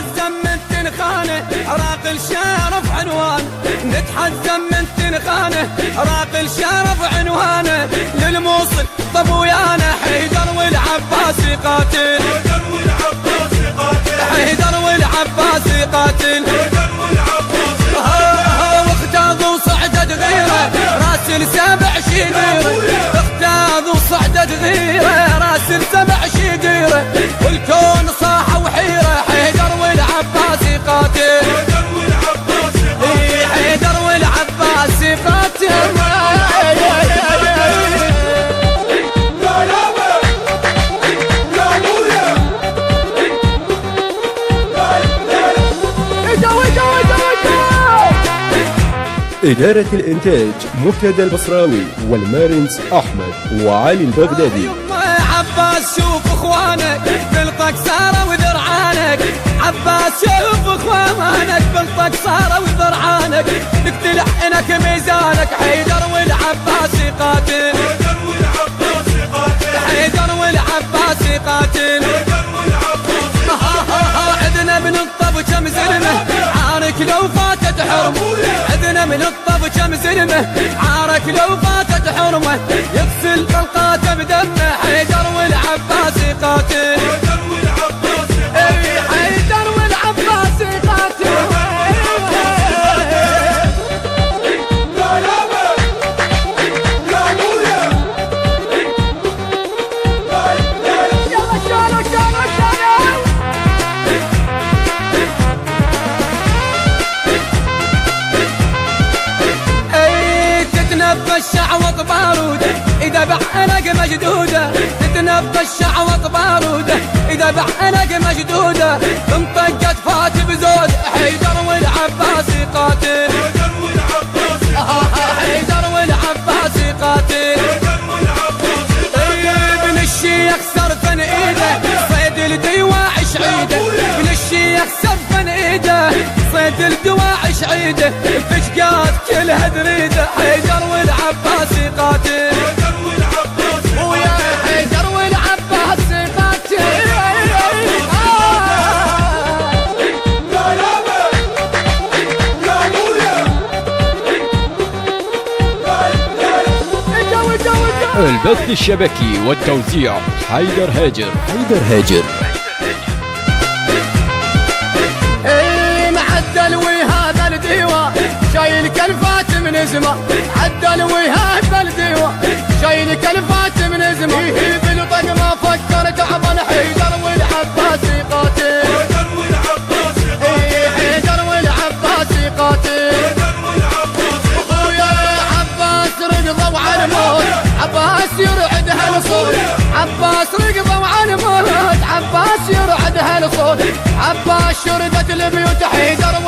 نتحزم من تنخانه راق الشرف عنوان، نتحزم من تنخانه راق الشرف عنوانه، للموصل طب ويانا حيدر والعباس قاتل، حيدر والعباس قاتل، واختاض وصعدت غيره راسل 7 شديره، اختاض وصعدت غيره راسل 7 شديره، والكون صاح وحيره حيدر والعباس قاتل، حيدر والعباس قاتل. إدارة الإنتاج مهتدى البصراوي والمارنس أحمد وعلي البغدادي. عباس شوف اخوانك بالطقسارة وذرعانك، عباس شوف اخوانك بالطقسارة وذرعانك، نقتل عينك ميزانك حيدر والعباس قاتل، حيدر والعباس قاتل، عدنا من الطب كم زلمة عارك لو فاتت حرمه، عدنا من الطب كم زلمة عارك لو فاتت حرمه، يغسل طلقاته بدمه حيدر والعباس قاتل، حيدر والعباس قاتل. الشعوط باروده إذا بعنق مجدوده، تتنفى الشعوط باروده إذا بعنق مجدوده، انطقت فات بزود حيدر والعباس قاتل، حيدر والعباس قاتل، ابن الشيخ سرفن ايده صيد الدواعش عيده، ابن الشيخ سرفن ايده صيد الدواعش عيده، الفشقات كلها دريده حيدر والعباس قاتل، ويا حيدر والعباس قاتل. البث الشبكي والتوزيع حيدر هاجر، حيدر هاجر. معدل وهذا الديوان شايل كلفات من زمان، عدل وهذا الديوان شايل كلفات من زمان، بالطق ما فكر تعبان حيدر والعباس قاتل، حيدر والعباس قاتل، اخويا عباس رقضوا على الموت عباس يرعد هالصوت، عباس رقضوا على الموت عباس يرعد هالصوت، عباس شردت البيوت حيدر